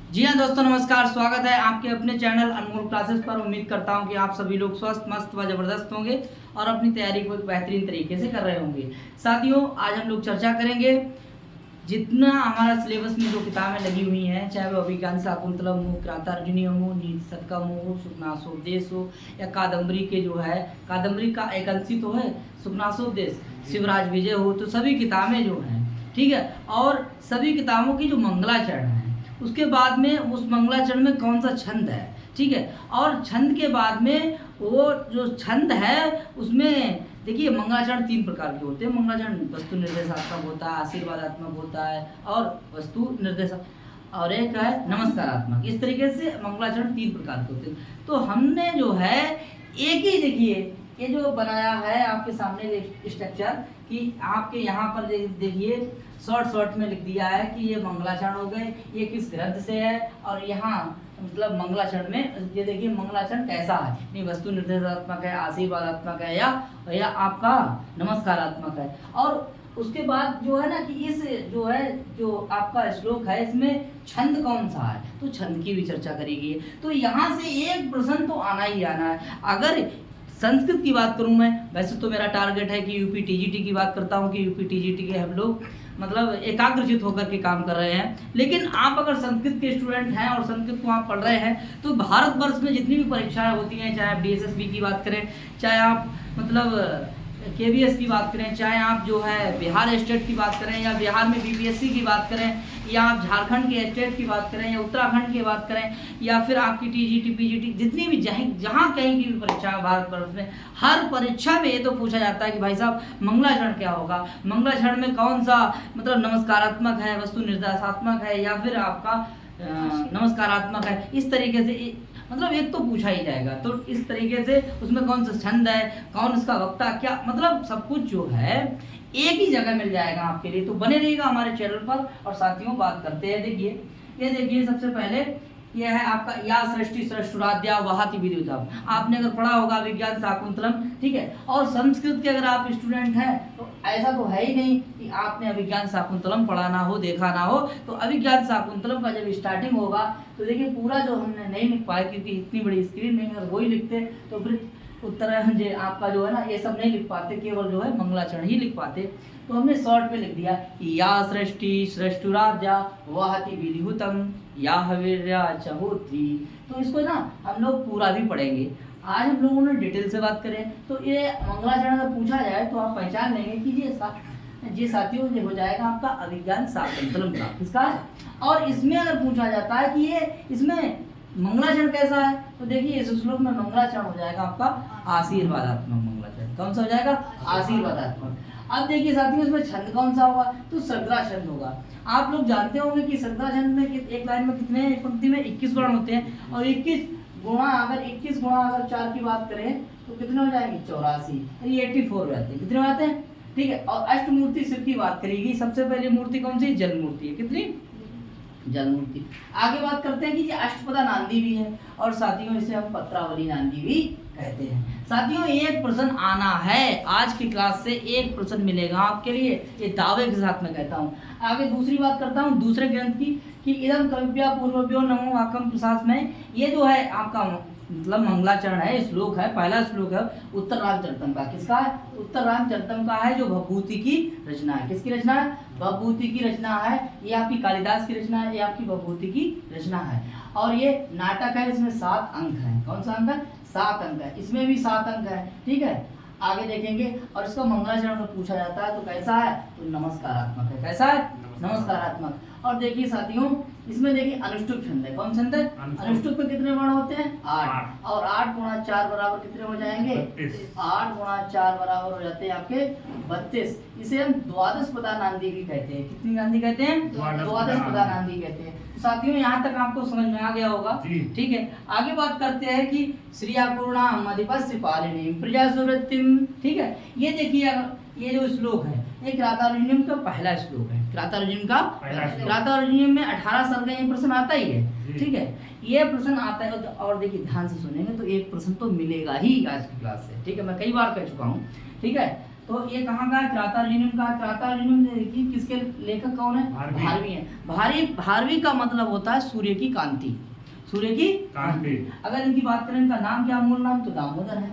जी हाँ दोस्तों, नमस्कार। स्वागत है आपके अपने चैनल अनमोल क्लासेस पर। उम्मीद करता हूँ कि आप सभी लोग स्वस्थ, मस्त व ज़बरदस्त होंगे और अपनी तैयारी को एक बेहतरीन तरीके से कर रहे होंगे। साथियों, आज हम लोग चर्चा करेंगे जितना हमारा सिलेबस में जो किताबें लगी हुई हैं, चाहे वो अभिज्ञान शाकुंतलम हो, किरातार्जुनीयम हो, नीति शतकम हो, सुखनासोपदेश हो, या कादम्बरी के जो है, कादम्बरी का एक अंशी तो है सुखनासोपदेश, शिवराज विजय हो, तो सभी किताबें जो हैं, ठीक है। और सभी किताबों की जो मंगलाचरण है, उसके बाद में उस मंगलाचरण में कौन सा छंद है, ठीक है। और छंद के बाद में वो जो छंद है उसमें देखिए, मंगलाचरण 3 प्रकार के होते हैं। मंगलाचरण वस्तु निर्देशात्मक होता है, आशीर्वादात्मक होता है और वस्तु निर्देशक, और एक है नमस्कारात्मक। इस तरीके से मंगलाचरण 3 प्रकार के होते हैं। तो हमने जो है एक ही, देखिए ये जो बनाया है आपके सामने स्ट्रक्चर, कि आपके यहाँ पर देखिए शॉर्ट में लिख दिया है कि ये मंगलाचरण हो गए, ये किस ग्रंथ से है, और यहाँ मतलब मंगलाचरण में ये देखिए मंगलाचरण कैसा है, नहीं वस्तु निर्देशात्मक है, आशीर्वादात्मक है, या आपका नमस्कारात्मक है। और उसके बाद जो है ना कि इस जो आपका श्लोक है, इसमें छंद कौन सा है, तो छंद की भी चर्चा करेगी। तो यहाँ से एक प्रश्न तो आना ही आना है। अगर संस्कृत की बात करूं मैं, वैसे तो मेरा टारगेट है कि यूपी टीजीटी की बात करता हूं कि यूपी टीजीटी के हम लोग मतलब एकाग्रचित होकर के काम कर रहे हैं। लेकिन आप अगर संस्कृत के स्टूडेंट हैं और संस्कृत को आप पढ़ रहे हैं, तो भारतवर्ष में जितनी भी परीक्षाएं होती हैं, चाहे आप डीएसएसबी की बात करें, चाहे आप मतलब केवीएस की बात करें, चाहे आप जो है बिहार स्टेट की बात करें, या बिहार में बीपीएससी की बात करें, या आप झारखंड के स्टेट की बात करें, या उत्तराखंड की बात करें, या फिर आपकी टीजीटी पीजीटी, जितनी भी जहाँ कहीं की भी परीक्षा है भारतवर्ष में, हर परीक्षा में ये तो पूछा जाता है कि भाई साहब मंगलाचरण क्या होगा, मंगलाचरण में कौन सा मतलब नमस्कारात्मक है, वस्तु निर्देशात्मक है, या फिर आपका नमस्कारात्मक है। इस तरीके से मतलब एक तो पूछा ही जाएगा। तो इस तरीके से उसमें कौन सा छंद है, कौन इसका वक्ता, क्या मतलब सब कुछ जो है एक ही जगह मिल जाएगा आपके लिए। तो बने रहिएगा हमारे चैनल पर। और साथियों, बात करते हैं, ये देखिए सबसे पहले यह है आपका या सृष्टि सृष्टुराद्या वहाति विद्युतम। आपने अगर पढ़ा होगा विज्ञान शाकुंतलम, ठीक है। और संस्कृत के अगर आप स्टूडेंट हैं तो ऐसा तो है ही नहीं कि आपने अभिज्ञान शाकुंतलम पढ़ा ना हो, देखा ना हो। तो अभिज्ञान शाकुंतलम का जब स्टार्टिंग होगा तो देखिए पूरा जो हमने नहीं लिख पाए, क्योंकि इतनी बड़ी स्क्रीन नहीं, अगर वही लिखते तो फिर उत्तराखंड आपका जो है ना ये सब नहीं लिख पाते, केवल जो है मंगलाचरण ही लिख पाते। तो हमने शॉर्ट में लिख दिया कि या सृष्टि सृष्टुराद्या वहति विद्युतम या हवीर्या चहोत्री। तो इसको ना हम लोग पूरा भी पढ़ेंगे। आज हम लोगों ने डिटेल से बात करें तो ये मंगलाचरण अगर पूछा जाए तो आप पहचान लेंगे कि ये साथियों ये हो जाएगा आपका अभिज्ञान शाकुंतलम का, किसका। और इसमें अगर पूछा जाता है कि ये इसमें मंगलाचरण कैसा है, तो देखिए इस श्लोक में मंगलाचरण हो जाएगा आपका आशीर्वादात्मक मंगलाचरण। कौन सा हो जाएगा? आशीर्वादात्मक। अब देखिए साथियों, इसमें छंद कौन सा होगा, तो सग्रा छंद होगा। आप लोग जानते होंगे कि सग्रा छंद में एक लाइन में कितने, एक पंक्ति में 21 वर्ण होते हैं, और 21 गुणा अगर 4 की बात करें तो कितने हो जाएंगे? 84, यानी 84 हो जाते हैं। कितने हो जाते हैं? ठीक है। और अष्टमूर्ति शिव की बात करेगी, सबसे पहली मूर्ति कौन सी? जल मूर्ति है। कितनी? जल मूर्ति। आगे बात करते हैं कि ये अष्टपदा नांदी भी है, और साथियों इसे हम पत्रावली नांदी भी कहते हैं। साथियों, एक प्रश्न आना है आज की क्लास से, एक प्रश्न मिलेगा आपके लिए, ये दावे के साथ मैं कहता हूँ। आगे दूसरी बात करता हूँ दूसरे ग्रंथ की, कि इदम कविभ्यः पूर्वभ्यो नमो वाक्यम प्रसाद में, ये जो है आपका मतलब मंगलाचरण है, श्लोक है, पहला श्लोक है उत्तर रामचरितम का। किसका है? उत्तर रामचरितम का है, जो भवभूति की रचना है। किसकी रचना है? भवभूति की रचना है। ये आपकी कालिदास की रचना है, ये आपकी भवभूति की रचना है। और ये नाटक है, इसमें 7 अंक है। कौन सा अंक है? 7 अंक है। इसमें भी 7 अंक है, ठीक है। आगे देखेंगे। और इसका मंगलाचरण पूछा जाता है तो कैसा है? तो नमस्कारात्मक है। कैसा है? नमस्कारात्मक। और देखिए साथियों, इसमें देखिए अनुष्टुप छंद है। कौन छंद है? अनुष्टुप में कितने वर्ण होते हैं? 8। और 8 गुणा 4 बराबर कितने हो जाएंगे? 8 गुणा 4 बराबर हो जाते हैं आपके 32। इसे हम द्वादश पदा नांदी भी कहते हैं। कितनी नांदी कहते हैं? द्वादश पदा नांदी कहते हैं। साथियों, यहाँ तक आपको समझ में आ गया होगा, ठीक है। आगे बात करते हैं कि श्रिया पूर्णा मधिपस्य पालिनी प्रजा सुवृत्तिम, ठीक है। ये देखिए, ये जो श्लोक है ये किरातार्जुनीयम का पहला श्लोक है। किरातार्जुनीयम में 18 सर्ग ये प्रश्न आता ही है, ठीक है। ये प्रश्न आता है, और देखिए ध्यान से सुनेंगे तो एक प्रश्न तो मिलेगा ही आज की क्लास से, ठीक है। मैं कई बार कह चुका हूँ, ठीक है। तो ये कहाँ का है? त्रातार्जुनीयम का। त्रातार्जुनीयम देखिए किसके लेखक कौन है? भारवी है। भारवी का मतलब होता है सूर्य की कांति, सूर्य की कांति। अगर इनकी बात करें, इनका नाम क्या, मूल नाम तो दामोदर है।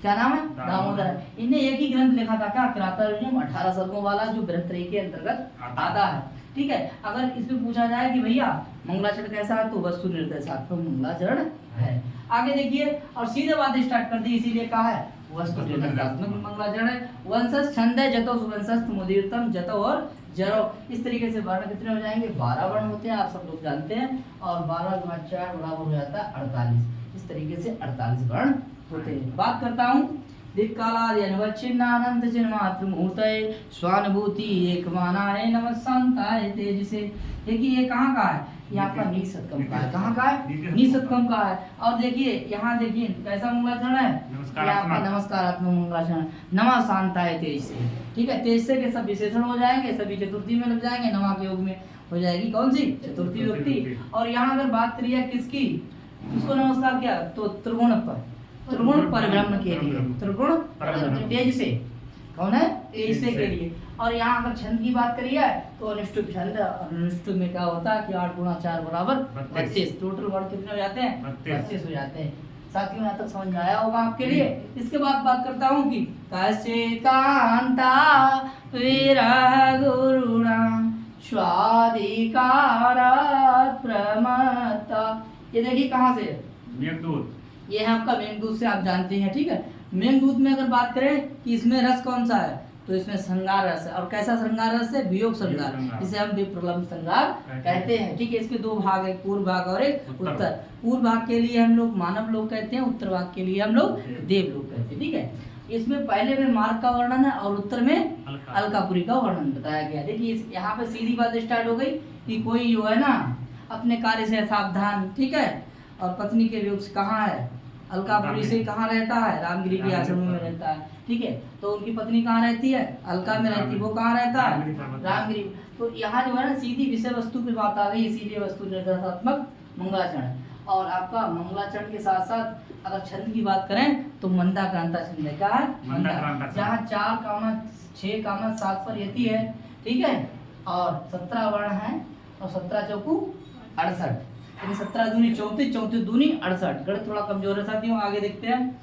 क्या नाम है? दामोदर है। इनने एक ही ग्रंथ लिखा था, क्या? त्रातार्जुनीयम, 18 सर्गों वाला, जो बृहत्त्रयी के अंतर्गत आता है। ठीक है। अगर इसमें पूछा जाए कि भैया मंगलाचरण कैसा है, तो वस्तु निर्देशात्मक मंगलाचरण है। आगे देखिए, और सीधे बात स्टार्ट कर दी, इसीलिए कहा है वस्तु निर्देशात्मक मंगलाचरण है। वंशज छंद है, जतो सुवंशस्थ मुदीरतम, जतो और जरो। इस तरीके से वर्ण कितने हो जाएंगे? 12 वर्ण होते हैं, आप सब लोग जानते हैं। और 12 गुणा 4 बराबर हो जाता है 48। इस तरीके से 48 वर्ण होते हैं। बात करता हूँ दिक्कालादि अनवच्छिन्नानंत चिन्मात्र मुहूर्तये स्वानुभूति एक माना है नमः शांताय तेज से। देखिए ये कहाँ का है? ये आपका नीसत्कम का है। कहाँ का है? नीसत्कम का है। और देखिए यहाँ देखिए कैसा मंगलाचरण है? ये आपका नमस्कारात्मक मंगलाचरण, नमः शांताय तेज से। ठीक है। तेज से के सब विशेषण हो जाएंगे, सभी चतुर्थी में लग जाएंगे, नमा के योग में हो जाएगी कौन सी? चतुर्थी विभक्ति। और यहाँ अगर बात करिए किसकी, उसको नमस्कार क्या? तो त्रिगुण पर, त्रिगुण परिभ्रमण के लिए, त्रिगुण परिभ्रमण तेज से, कौन है? तेज से के लिए। और यहाँ अगर छंद की बात करिए तो अनुष्टुप छंद, अनुष्टुप में क्या होता है कि 8 गुणा 4 बराबर 32। टोटल वर्ड कितने हो जाते हैं? 32 हो जाते हैं। साथियों यहाँ तक समझ में आया होगा आपके लिए। इसके बाद बात करता हूँ कि कैसे कांता विरह गुरुणा स्वाधिकारात् प्रमत्ता। ये देखिए कहाँ से? मेघदूत। ये है आपका मेघदूत से, आप जानते हैं। ठीक है। मेघदूत में अगर बात करें कि इसमें रस कौन सा है, तो इसमें श्रृंगार रस है। और कैसा श्रृंगार रस है? वियोग श्रृंगार, जिसे हम विप्रलम्ब श्रृंगार कहते हैं। ठीक है। इसके दो भाग है, पूर्व भाग और एक उत्तर। पूर्व भाग के लिए हम लोग मानव लोग कहते हैं, उत्तर भाग के लिए हम लोग देव लोग कहते हैं। ठीक है। इसमें पहले में मार्ग का वर्णन है और उत्तर में अलकापुरी का वर्णन बताया गया। देखिए यहाँ पे सीधी बात स्टार्ट हो गई कि कोई जो है ना अपने कार्य से सावधान, ठीक है, और पत्नी के वियोग से कहाँ है? अलकापुरी से कहाँ रहता है? रामगिरी के आश्रम में रहता है। ठीक है। तो उनकी पत्नी कहाँ रहती है? अलका में रहती है। वो कहाँ रहता है? रामगिरी। तो यहाँ जो है ना सीधी विषय वस्तु की बात आ गई, इसीलिए वस्तु निर्देशात्मक मंगलाचरण। और आपका मंगलाचरण के साथ साथ अगर छंद की बात करें तो मंदा क्रांता छंद है। क्या है? मंदा, जहाँ 4,6,7 पर यति है। ठीक है। और 17 वर्ण है और 17 चौकू 68, 17 दूनी 34, 34 दूनी 68। गणित थोड़ा कमजोर है साथियों। आगे देखते हैं।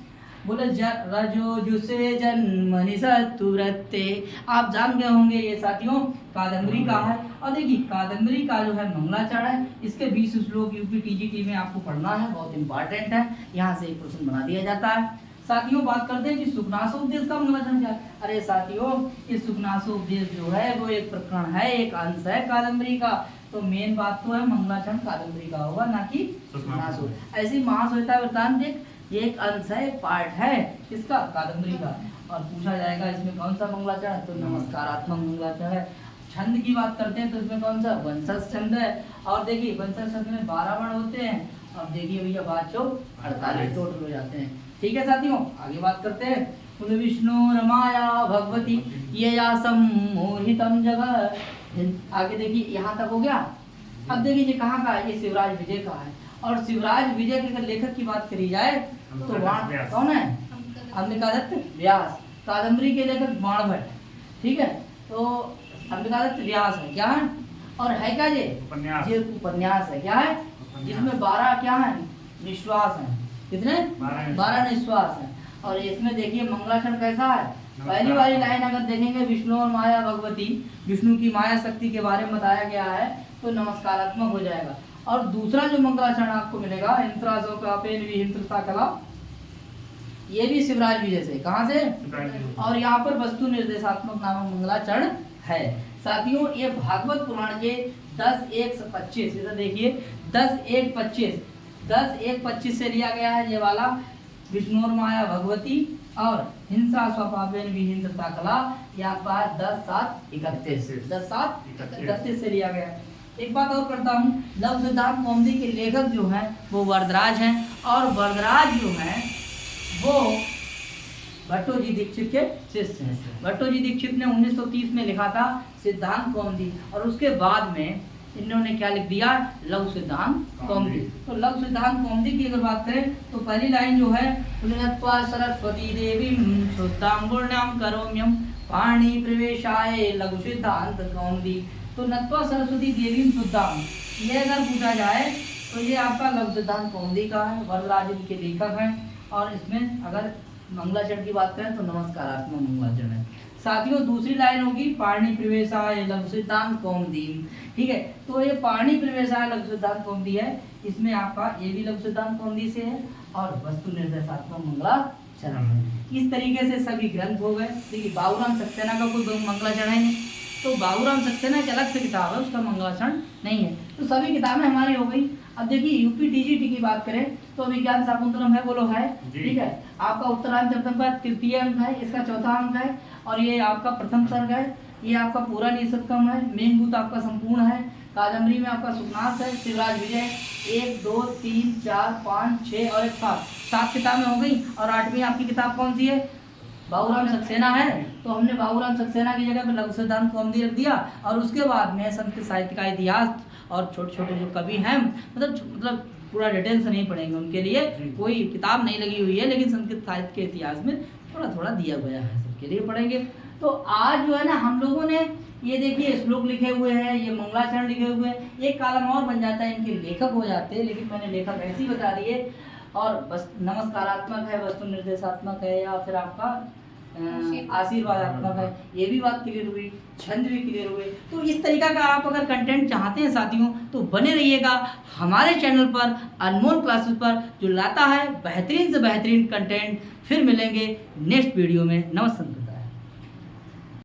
बोले रजो जुसे जन्मनि सत्तुरत्ते। आप जान गए होंगे ये साथियों कादम्बरी का है। और देखिए कादम्बरी का जो है मंगलाचरण है, इसके 20 श्लोक यूपी टीजीटी में आपको पढ़ना है, बहुत इंपॉर्टेंट है। यहाँ से एक प्रश्न बना दिया जाता है। साथियों बात करते हैं कि सुखनासोपदेश का मंगलाचरण क्या है। अरे साथियों ये सुखनासोपदेश जो है वो एक प्रकरण है, एक अंश है कादम्बरी का। तो मेन बात तो है मंगलाचरण कादम्बरी का होगा, ना कि सुखनासो। ऐसी महाश्वेता वृत्तांत एक अंश है, एक पार्ट है इसका कादम्बरी का। और पूछा जाएगा इसमें कौन सा मंगलाचरण है, तो नमस्कारात्मक मंगलाचरण है। छंद की बात करते हैं तो इसमें कौन सा? वंशज छंद है। और देखिए वंशज छंद में 12 वर्ण होते हैं। और देखिए भैया 48 टोटल हो जाते हैं। ठीक है साथियों। आगे बात करते हैं। बोले विष्णु रमाया भगवती ये या सम्मोहितम जगत। आगे देखिए यहाँ तक हो गया। अब देखिए ये कहाँ का है? ये शिवराज विजय का है। और शिवराज विजय के अगर लेखक की बात करी जाए तो कौन है? अंबिकादत्त व्यास। कादम्बरी के लेखक बाणभट्ट। ठीक है। तो अंबिकादत्त व्यास है। क्या है? और है क्या ये उपन्यास है। क्या है? जिसमें 12 क्या है? निश्वास है। कितने? 12 निश्वास है। और इसमें देखिए मंगलाचरण कैसा है? पहली वाली लाइन अगर देखेंगे विष्णु और माया भगवती, विष्णु की माया शक्ति के बारे में बताया गया है, तो नमस्कारात्मक हो जाएगा। और दूसरा जो मंगलाचरण आपको मिलेगा इंद्रासो का पेन विहिंत्रता कला, ये भी शिवराज विजय से। कहाँ से? और यहाँ पर वस्तु निर्देशात्मक नामक मंगलाचरण है। साथियों ये भागवत पुराण के 10:1-25, इधर देखिए 10:1-25 से लिया गया है ये वाला विष्णु और माया भगवती और हिंसा स्वपापेन विहिंत्रता कला। यहाँ पर 10:7-31 से लिया गया है। एक बात और करता हूँ, लव सिद्धांत कौमुदी के लेखक जो हैं वो वरदराज हैं। और वरदराज जो हैं वो भट्टोजी दीक्षित के शिष्य हैं। भट्टोजी दीक्षित ने 1930 में लिखा था सिद्धांत कौमुदी, और उसके बाद में इन्होंने क्या लिख दिया? लव सिद्धांत कौमुदी। तो लव सिद्धांत कौमुदी की अगर बात करें तो पहली लाइन जो है सरस्वती देवी श्रोतांगुण्यम करोम्यम पाणि प्रवेशाय लघु सिद्धांत कौमुदी। तो नत्वा सरस्वती देवी शुद्धाम, ये अगर पूछा जाए तो ये आपका लघु सिद्धांत कौमुदी का है, वरदराज के लेखक हैं। और इसमें अगर मंगलाचरण की बात करें तो नमस्कारात्मक मंगलाचरण है। साथियों दूसरी लाइन होगी पाणि प्रवेशाय लघु सिद्धांत कौमुदी। ठीक है, तो ये पाणि प्रवेशाय लघु सिद्धांत कौमुदी है, इसमें आपका ये भी लघु सिद्धांत कौमुदी से है और वस्तु निर्देशात्मक मंगलाचरण है। इस तरीके से सभी ग्रंथ हो गए। देखिए बाबूराम सक्सेना का कोई मंगलाचरण है नहीं, तो बाबूराम सक्सेना की अलग से किताब है, उसका मंगलाचरण नहीं है। तो सभी किताबें हमारी हो गई। अब देखिए यूपीटीजीटी की बात करें तो विज्ञान शाकुंतलम है, बोलो है, ठीक है। आपका उत्तरांचल का तृतीय अंक है, इसका चौथा अंक है और ये आपका प्रथम सर्ग है। ये आपका पूरा निषदकम है। मेघदूत आपका संपूर्ण है। कादम्बरी में आपका सुखनाथ है, शिवराज विजय 1 2 3 4 5 6 और 7 किताबें हो गई। और 8वीं आपकी किताब कौन सी है? बाबूराम सक्सेना है। तो हमने बाबूराम सक्सेना की जगह पे लघु सिद्धांत कौमुदी रख दिया और उसके बाद में संस्कृत साहित्य का इतिहास और छोटे छोटे जो कवि हैं, मतलब पूरा डिटेल से नहीं पढ़ेंगे, उनके लिए कोई किताब नहीं लगी हुई है, लेकिन संस्कृत साहित्य के इतिहास में थोड़ा थोड़ा दिया गया है, सबके लिए पढ़ेंगे। तो आज जो है ना हम लोगों ने ये देखिए श्लोक लिखे हुए हैं, ये मंगलाचरण लिखे हुए हैं, एक कॉलम और बन जाता है, इनके लेखक हो जाते हैं, लेकिन मैंने लेखक ऐसे ही बता दिए। और बस नमस्कारात्मक है, वस्तु निर्देशात्मक है, या फिर आपका आशीर्वादात्मक है, ये भी बात क्लियर हुई, छंद भी क्लियर हुए। तो इस तरीका का आप अगर कंटेंट चाहते हैं साथियों तो बने रहिएगा हमारे चैनल पर, अनमोल क्लासेस पर, जो लाता है बेहतरीन से बेहतरीन कंटेंट। फिर मिलेंगे नेक्स्ट वीडियो में। नमस्कार।